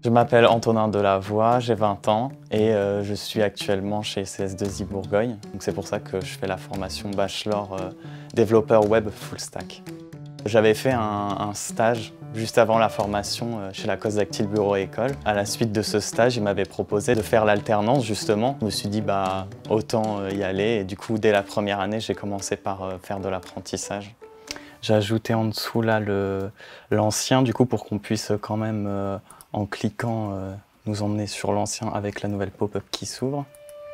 Je m'appelle Antonin Delavoye, j'ai 20 ans et je suis actuellement chez CS2I Bourgogne. C'est pour ça que je fais la formation bachelor développeur web full stack. J'avais fait un stage juste avant la formation chez la Cos Dactyle Bureau École. À la suite de ce stage, il m'avait proposé de faire l'alternance justement. Je me suis dit autant y aller et du coup dès la première année, j'ai commencé par faire de l'apprentissage. J'ai ajouté en dessous là l'ancien du coup pour qu'on puisse quand même en cliquant nous emmener sur l'ancien avec la nouvelle pop-up qui s'ouvre.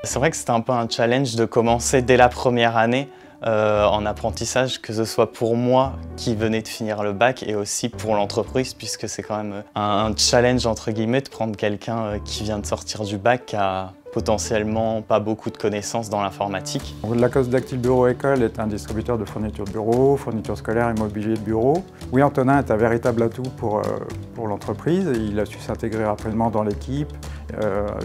C'est vrai que c'était un peu un challenge de commencer dès la première année en apprentissage, que ce soit pour moi qui venais de finir le bac et aussi pour l'entreprise, puisque c'est quand même un challenge entre guillemets de prendre quelqu'un qui vient de sortir du bac, qui a potentiellement pas beaucoup de connaissances dans l'informatique. La Cos Dactyle Bureau École est un distributeur de fournitures de bureau, fournitures scolaires et mobilier de bureau. Oui, Antonin est un véritable atout pour l'entreprise. Il a su s'intégrer rapidement dans l'équipe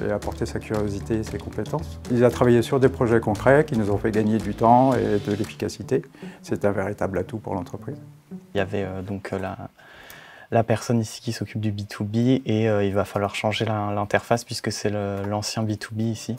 et apporter sa curiosité et ses compétences. Il a travaillé sur des projets concrets qui nous ont fait gagner du temps et de l'efficacité. C'est un véritable atout pour l'entreprise. Il y avait donc la personne ici qui s'occupe du B2B et il va falloir changer l'interface puisque c'est l'ancien B2B ici.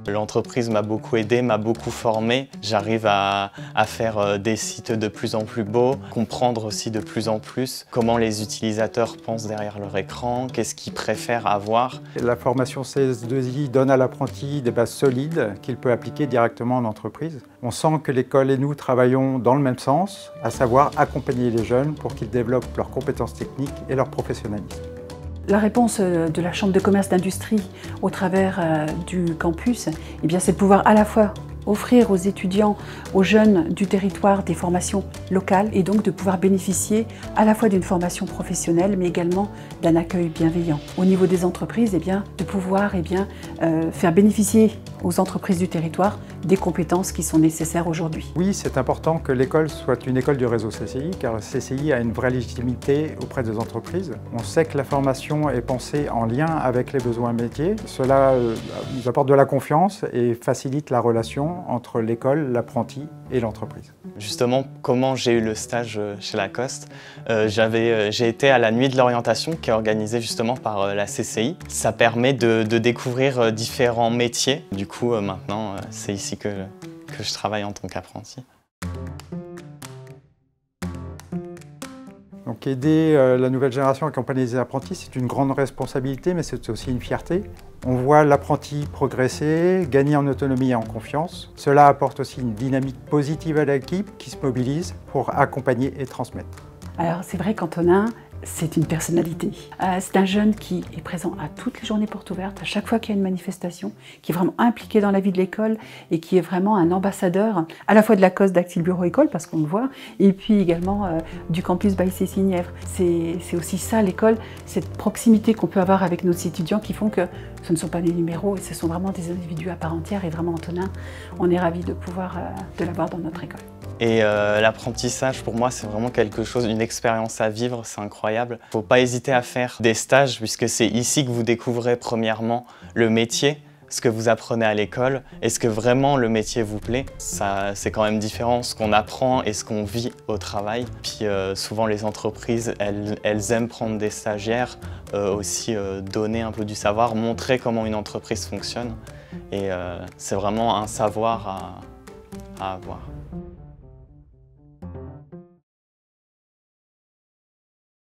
L'entreprise m'a beaucoup aidé, m'a beaucoup formé. J'arrive à faire des sites de plus en plus beaux, comprendre aussi de plus en plus comment les utilisateurs pensent derrière leur écran, qu'est-ce qu'ils préfèrent avoir. La formation CS2I donne à l'apprenti des bases solides qu'il peut appliquer directement en entreprise. On sent que l'école et nous travaillons dans le même sens, à savoir accompagner les jeunes pour qu'ils développent leurs compétences techniques et leur professionnalisme. La réponse de la Chambre de commerce d'industrie au travers du campus, c'est de pouvoir à la fois offrir aux étudiants, aux jeunes du territoire des formations locales et donc de pouvoir bénéficier à la fois d'une formation professionnelle mais également d'un accueil bienveillant. Au niveau des entreprises, de pouvoir faire bénéficier aux entreprises du territoire des compétences qui sont nécessaires aujourd'hui. Oui, c'est important que l'école soit une école du réseau CCI car le CCI a une vraie légitimité auprès des entreprises. On sait que la formation est pensée en lien avec les besoins métiers. Cela nous apporte de la confiance et facilite la relation entre l'école, l'apprenti et l'entreprise. Justement, comment j'ai eu le stage chez Lacoste, j'ai été à la nuit de l'orientation qui est organisée justement par la CCI. Ça permet de découvrir différents métiers. Du coup, maintenant, c'est ici que je travaille en tant qu'apprenti. Donc aider la nouvelle génération à accompagner les apprentis, c'est une grande responsabilité, mais c'est aussi une fierté. On voit l'apprenti progresser, gagner en autonomie et en confiance. Cela apporte aussi une dynamique positive à l'équipe qui se mobilise pour accompagner et transmettre. Alors c'est vrai qu'Antonin, c'est une personnalité. C'est un jeune qui est présent à toutes les journées portes ouvertes, à chaque fois qu'il y a une manifestation, qui est vraiment impliqué dans la vie de l'école et qui est vraiment un ambassadeur à la fois de la Cos Dactyle Bureau École, parce qu'on le voit, et puis également du campus by CCI Nièvre. C'est aussi ça l'école, cette proximité qu'on peut avoir avec nos étudiants qui font que ce ne sont pas des numéros, et ce sont vraiment des individus à part entière. Et vraiment Antonin, on est ravis de pouvoir de l'avoir dans notre école. Et l'apprentissage, pour moi, c'est vraiment quelque chose, une expérience à vivre, c'est incroyable. Il ne faut pas hésiter à faire des stages, puisque c'est ici que vous découvrez premièrement le métier, ce que vous apprenez à l'école. Est-ce que vraiment le métier vous plaît? C'est quand même différent, ce qu'on apprend et ce qu'on vit au travail. Puis souvent les entreprises, elles aiment prendre des stagiaires, aussi donner un peu du savoir, montrer comment une entreprise fonctionne. Et c'est vraiment un savoir à avoir.